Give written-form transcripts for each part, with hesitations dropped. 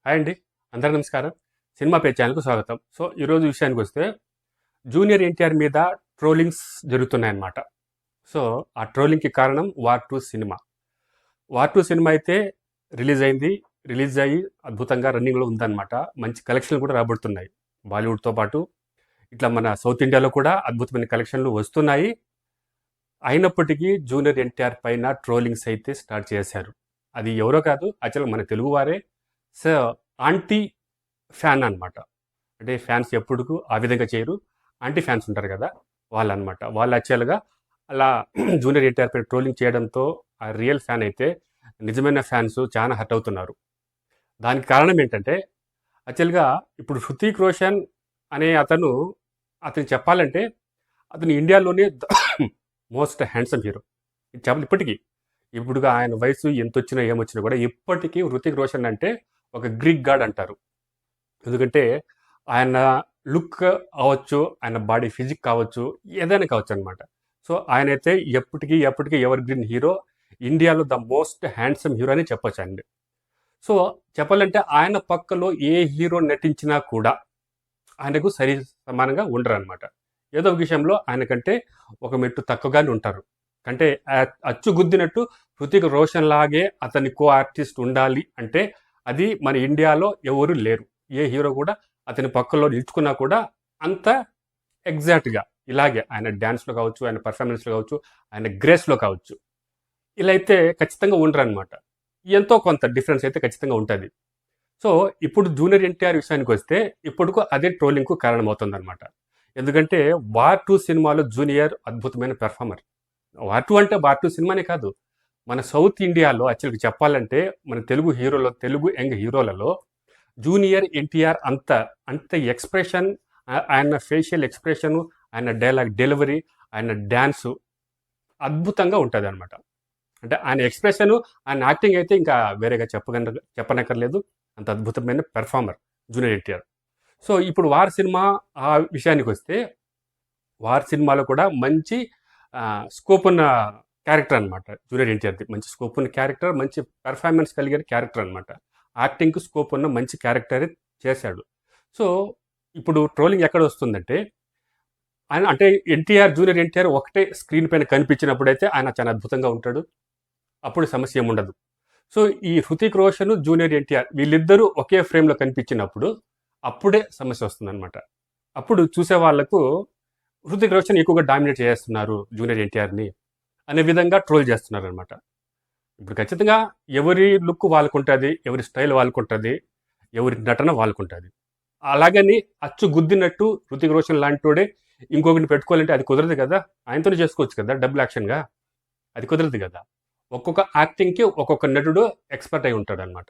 Hi అండి. అందరికీ నమస్కారం. సినిమా పేజ్ ఛానల్‌కు స్వాగతం. సో, ఈరోజు విషయానికొస్తే జూనియర్ ఎన్టీఆర్ మీద ట్రోలింగ్స్ జరుగుతున్నాయన్నమాట. సో, ఆ ట్రోలింగ్‌కి కారణం 'వార్ 2' సినిమా. 'వార్ 2' సినిమా అయితే రిలీజ్ అయింది. రిలీజ్ అయ్యి అద్భుతంగా రన్నింగ్‌లో ఉందన్నమాట. మంచి కలెక్షన్‌లు కూడా రాబడుతున్నాయి. బాలీవుడ్‌తో పాటు ఇట్లా మన సౌత్ ఇండియాలో కూడా అద్భుతమైన కలెక్షన్‌లు వస్తున్నాయి. అయినప్పటికీ జూనియర్ ఎన్టీఆర్ పైన ట్రోలింగ్స్ అయితే స్టార్ట్ చేశారు. అది ఎవరో కాదు, యాక్చువల్‌గా మన తెలుగువారే. సో, యాంటీ ఫ్యాన్ అనమాట. అంటే ఫ్యాన్స్ ఎప్పుడుకు ఆ విధంగా చేయరు. యాంటీ ఫ్యాన్స్ ఉంటారు కదా, వాళ్ళనమాట. వాళ్ళు యాక్చువల్‌గా అలా జూనియర్ ఎన్టీఆర్ పైన ట్రోలింగ్ చేయడంతో ఆ రియల్ ఫ్యాన్ అయితే నిజమైన ఫ్యాన్స్ చాలా హర్ట్ అవుతున్నారు. దానికి కారణం ఏంటంటే యాక్చువల్‌గా ఇప్పుడు 'హృతిక్ రోషన్' అనే అతను చెప్పాలంటే అతను ఇండియాలోనే మోస్ట్ హ్యాండ్సమ్ హీరో. ఇది చెప్పాలి ఇప్పటికీ. ఇప్పుడు ఆయన వయసు ఎంతొచ్చినా ఏమొచ్చినా కూడా ఇప్పటికీ 'హృతిక్ రోషన్' అంటే ఒక గ్రీక్ గాడ్ అంటారు. ఎందుకంటే ఆయన లుక్ అవ్వచ్చు, ఆయన బాడీ ఫిజిక్ కావచ్చు, ఏదైనా కావచ్చు అనమాట. సో, ఆయనైతే ఎప్పటికీ ఎవర్ గ్రీన్ హీరో. ఇండియాలో ద మోస్ట్ హ్యాండ్సమ్ హీరో అని చెప్పొచ్చండి. సో, చెప్పాలంటే ఆయన పక్కలో ఏ హీరో నటించినా కూడా ఆయనకు సరి సమానంగా ఉండరనమాట. ఏదో ఒక విషయంలో ఆయనకంటే ఒక మెట్టు తక్కువగానే ఉంటారు. అంటే అచ్చుగుద్దినట్టు 'హృతిక్ రోషన్' లాగే అతని కో ఆర్టిస్ట్ ఉండాలి అంటే అది మన ఇండియాలో ఎవరు లేరు. ఏ హీరో కూడా అతని పక్కలో నిల్చుకున్నా కూడా అంత ఎగ్జాక్ట్‌గా ఇలాగే ఆయన డ్యాన్స్‌లో కావచ్చు, ఆయన పర్ఫార్మెన్స్‌లో కావచ్చు, ఆయన గ్రేస్‌లో కావచ్చు, ఇలా అయితే ఖచ్చితంగా ఉండరనమాట. ఎంతో కొంత డిఫరెన్స్ అయితే ఖచ్చితంగా ఉంటుంది. సో, ఇప్పుడు జూనియర్ ఎన్టీఆర్ విషయానికొస్తే ఇప్పటికు అదే ట్రోలింగ్‌కు కారణమవుతుందనమాట. ఎందుకంటే 'వార్ 2' సినిమాలో జూనియర్ అద్భుతమైన పెర్ఫార్మర్. 'వార్ 2' అంటే 'వార్ 2' సినిమానే కాదు. మన సౌత్ ఇండియాలో యాక్చువల్‌గా చెప్పాలంటే మన తెలుగు యంగ్ హీరోలలో జూనియర్ ఎన్టీఆర్ అంత ఎక్స్‌ప్రెషన్, ఆయన ఫేషియల్ ఎక్స్‌ప్రెషను, ఆయన డైలాగ్ డెలివరీ, ఆయన డాన్సు అద్భుతంగా ఉంటదనమాట. అంటే ఆయన ఎక్స్‌ప్రెషను, ఆయన యాక్టింగ్ అయితే ఇంకా వేరేగా చెప్పనక్కర్లేదు. అంత అద్భుతమైన పెర్ఫార్మర్ జూనియర్ ఎన్టీఆర్. సో, ఇప్పుడు 'వార్' సినిమా ఆ విషయానికొస్తే 'వార్' సినిమాలో కూడా మంచి స్కోప్ ఉన్న క్యారెక్టర్ అనమాట జూనియర్ ఎన్టీఆర్‌ది. మంచి స్కోప్ ఉన్న క్యారెక్టర్, మంచి పెర్ఫార్మెన్స్ కలిగిన క్యారెక్టర్ అనమాట. యాక్టింగ్‌కి స్కోప్ ఉన్న మంచి క్యారెక్టరే చేశాడు. సో, ఇప్పుడు ట్రోలింగ్ ఎక్కడ వస్తుందంటే ఆయన అంటే జూనియర్ ఎన్టీఆర్ ఒకటే స్క్రీన్ పైన కనిపించినప్పుడైతే ఆయన చాలా అద్భుతంగా ఉంటాడు. అప్పుడు సమస్య ఏముండదు. సో, ఈ 'హృతిక్ రోషన్', జూనియర్ ఎన్టీఆర్ వీళ్ళిద్దరూ ఒకే ఫ్రేమ్‌లో కనిపించినప్పుడు అప్పుడే సమస్య వస్తుందనమాట. అప్పుడు చూసే వాళ్ళకు 'హృతిక్ రోషన్' ఎక్కువగా డామినేట్ చేస్తున్నారు జూనియర్ ఎన్టీఆర్‌ని అనే విధంగా ట్రోల్ చేస్తున్నారనమాట. ఇప్పుడు ఖచ్చితంగా ఎవరి లుక్ వాళ్ళకుంటుంది, ఎవరి స్టైల్ వాళ్ళకుంటుంది, ఎవరి నటన వాళ్ళకుంటుంది. అలాగని అచ్చు గుద్దినట్టు 'హృతిక్ రోషన్' లాంటోడే ఇంకొకరిని పెట్టుకోవాలంటే అది కుదరదు కదా. ఆయనతోనే చేసుకోవచ్చు కదా డబుల్ యాక్షన్‌గా. అది కుదరదు కదా. ఒక్కొక్క యాక్టింగ్‌కి ఒక్కొక్క నటుడు ఎక్స్‌పర్ట్ అయి ఉంటాడనమాట.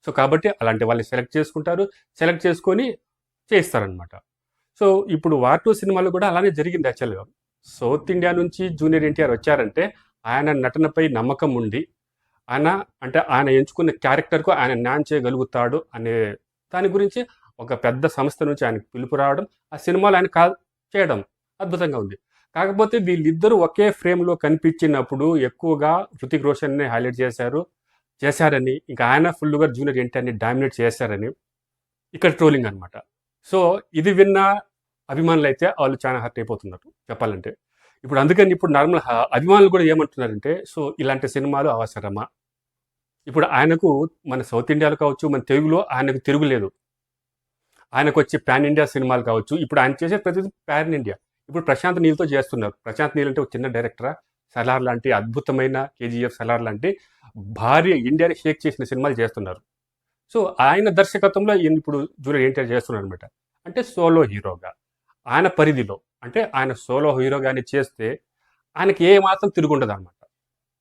సో, కాబట్టి అలాంటి వాళ్ళని సెలెక్ట్ చేసుకుంటారు. సెలెక్ట్ చేసుకొని చేయిస్తారనమాట. సో, ఇప్పుడు 'వార్ 2' సినిమాలో కూడా అలానే జరిగింది యాక్చువల్‌గా. సౌత్ ఇండియా నుంచి జూనియర్ ఎన్టీఆర్ వచ్చారంటే ఆయన నటనపై నమ్మకం ఉండి ఆయన ఎంచుకున్న క్యారెక్టర్‌కు ఆయన న్యాయం చేయగలుగుతాడు అనే దాని గురించి ఒక పెద్ద సంస్థ నుంచి ఆయనకు పిలుపు రావడం, ఆ సినిమాలో ఆయన చేయడం అద్భుతంగా ఉంది. కాకపోతే వీళ్ళిద్దరూ ఒకే ఫ్రేమ్‌లో కనిపించినప్పుడు ఎక్కువగా 'హృతిక్ రోషన్‌ని' హైలైట్ చేశారని, ఇంకా ఆయన ఫుల్‌గా జూనియర్ ఎన్టీఆర్‌ని డామినేట్ చేశారని ఇక్కడ ట్రోలింగ్ అనమాట. సో, ఇది విన్న అభిమానులైతే వాళ్ళు చాలా హర్ట్ అయిపోతున్నారు చెప్పాలంటే. ఇప్పుడు నార్మల్ అభిమానులు కూడా ఏమంటున్నారంటే, సో, ఇలాంటి సినిమాలు అవసరమా? ఇప్పుడు ఆయనకు మన సౌత్ ఇండియాలో కావచ్చు, మన తెలుగులో ఆయనకు తిరుగులేదు. ఆయనకొచ్చే పాన్ ఇండియా సినిమాలు కావచ్చు, ఇప్పుడు ఆయన చేసే ప్రతిదీ పాన్ ఇండియా. ఇప్పుడు ప్రశాంత్ నీల్‌తో చేస్తున్నారు. ప్రశాంత్ నీల్ అంటే ఒక చిన్న డైరెక్టరా? 'సలార్' లాంటి అద్భుతమైన 'కేజీఎఫ్', 'సలార్' లాంటి భారీ ఇండియాని షేక్ చేసిన సినిమాలు చేస్తున్నారు. సో, ఆయన దర్శకత్వంలో ఈయన ఇప్పుడు జూనియర్ ఎన్టీఆర్ చేస్తున్నారనమాట. అంటే సోలో హీరోగా, ఆయన పరిధిలో, అంటే ఆయన సోలో హీరోగాని చేస్తే ఆయనకి ఏ మాత్రం తిరుగుండదనమాట.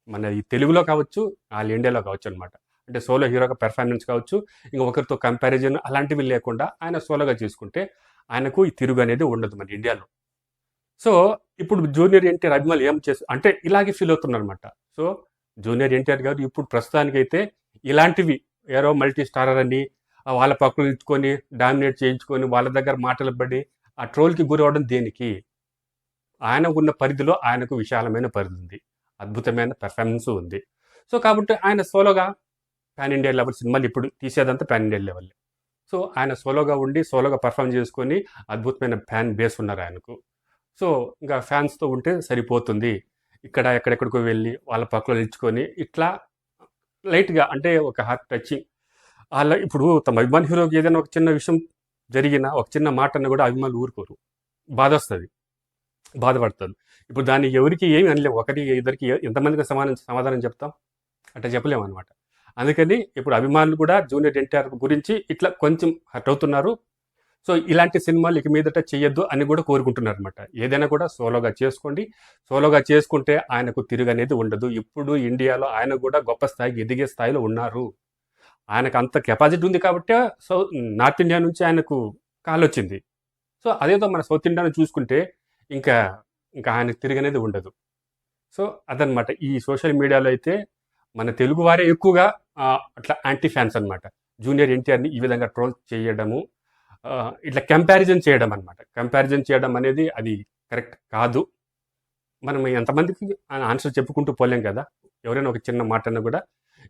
మన ఈ తెలుగులో కావచ్చు, ఆల్ ఇండియాలో కావచ్చు అనమాట. అంటే సోలో హీరోగా పెర్ఫార్మెన్స్ కావచ్చు, ఇంక ఒకరితో కంపారిజన్ అలాంటివి లేకుండా ఆయన సోలోగా చేసుకుంటే ఆయనకు ఈ తిరుగు అనేది ఉండదు మన ఇండియాలో. సో, ఇప్పుడు జూనియర్ ఎన్టీఆర్ అభిమానులు అంటే ఇలాగే ఫీల్ అవుతున్నారనమాట. సో, జూనియర్ ఎన్టీఆర్ గారు ఇప్పుడు ప్రస్తుతానికైతే ఇలాంటివి ఏరో మల్టీ స్టారర్ అని వాళ్ళ పక్కన ఇచ్చుకొని డామినేట్ చేయించుకొని వాళ్ళ దగ్గర మాటలు పడి ఆ ట్రోల్‌కి గురవ్వడం దేనికి? ఆయన ఉన్న పరిధిలో ఆయనకు విశాలమైన పరిధి ఉంది. అద్భుతమైన పెర్ఫార్మెన్స్ ఉంది. సో, కాబట్టి ఆయన సోలోగా పాన్ ఇండియా లెవెల్ సినిమాలు ఇప్పుడు తీసేదంతా పాన్ ఇండియా లెవెల్లే. సో ఆయన సోలోగా ఉండి సోలోగా పర్ఫామ్ చేసుకొని అద్భుతమైన ఫ్యాన్ బేస్ ఉన్నారు ఆయనకు. సో ఇంకా ఫ్యాన్స్తో ఉంటే సరిపోతుంది. ఇక్కడ ఎక్కడెక్కడికో వెళ్ళి వాళ్ళ పక్కలో నిల్చుకొని ఇట్లా లైట్గా అంటే ఒక హార్ట్ టచింగ్ అలా ఇప్పుడు తమ అభిమాని హీరోకి ఏదైనా ఒక చిన్న విషయం జరిగినా ఒక చిన్న మాట అన్న కూడా అభిమానులు ఊరుకోరు, బాధొస్తుంది, బాధపడతారు. ఇప్పుడు దాన్ని ఎవరికి ఏమి అనలేము, ఒకరికి ఇద్దరికి ఎంతమందికి సమాధానం చెప్తాం, అట్లా చెప్పలేము అనమాట. అందుకని ఇప్పుడు అభిమానులు కూడా జూనియర్ ఎన్టీఆర్ గురించి ఇట్లా కొంచెం హర్ట్ అవుతున్నారు. సో ఇలాంటి సినిమాలు ఇక మీదట చేయొద్దు అని కూడా కోరుకుంటున్నారు అనమాట. ఏదైనా కూడా సోలోగా చేసుకోండి, సోలోగా చేసుకుంటే ఆయనకు తిరుగు అనేది ఉండదు. ఇప్పుడు ఇండియాలో ఆయన కూడా గొప్ప స్థాయికి ఎదిగే స్థాయిలో ఉన్నారు. ఆయనకు అంత కెపాసిటీ ఉంది కాబట్టి నార్త్ ఇండియా నుంచి ఆయనకు కాల్ వచ్చింది. సో అదేదో మన సౌత్ ఇండియాను చూసుకుంటే ఇంకా ఇంకా ఆయనకు తిరగనేది ఉండదు. సో అదనమాట. ఈ సోషల్ మీడియాలో అయితే మన తెలుగు వారే ఎక్కువగా అట్లా యాంటీ ఫ్యాన్స్ అనమాట. జూనియర్ ఎన్టీఆర్ని ఈ విధంగా ట్రోల్ చేయడము, ఇట్లా కంపారిజన్ చేయడం అనమాట. కంపారిజన్ చేయడం అనేది అది కరెక్ట్ కాదు. మనం ఎంతమందికి ఆన్సర్ చెప్పుకుంటూ పోలేం కదా. ఎవరైనా ఒక చిన్న మాట అన్నా కూడా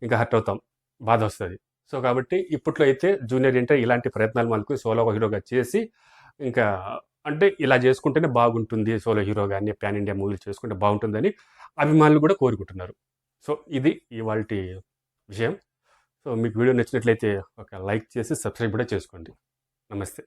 ఇంకా హర్ట్ అవుతాం, బాధ వస్తుంది. సో కాబట్టి ఇప్పట్లో అయితే జూనియర్ ఎన్టీఆర్ ఇలాంటి ప్రయత్నాలు మనకు సోలో హీరోగా చేసి ఇంకా అంటే ఇలా చేసుకుంటేనే బాగుంటుంది, సోలో హీరో కానీ పాన్ ఇండియా మూవీలు చేసుకుంటే బాగుంటుందని అభిమానులు కూడా కోరుకుంటున్నారు. సో ఇది ఇవాల్టి విషయం. సో మీకు వీడియో నచ్చినట్లయితే ఒక లైక్ చేసి సబ్స్క్రైబ్ కూడా చేసుకోండి. నమస్తే.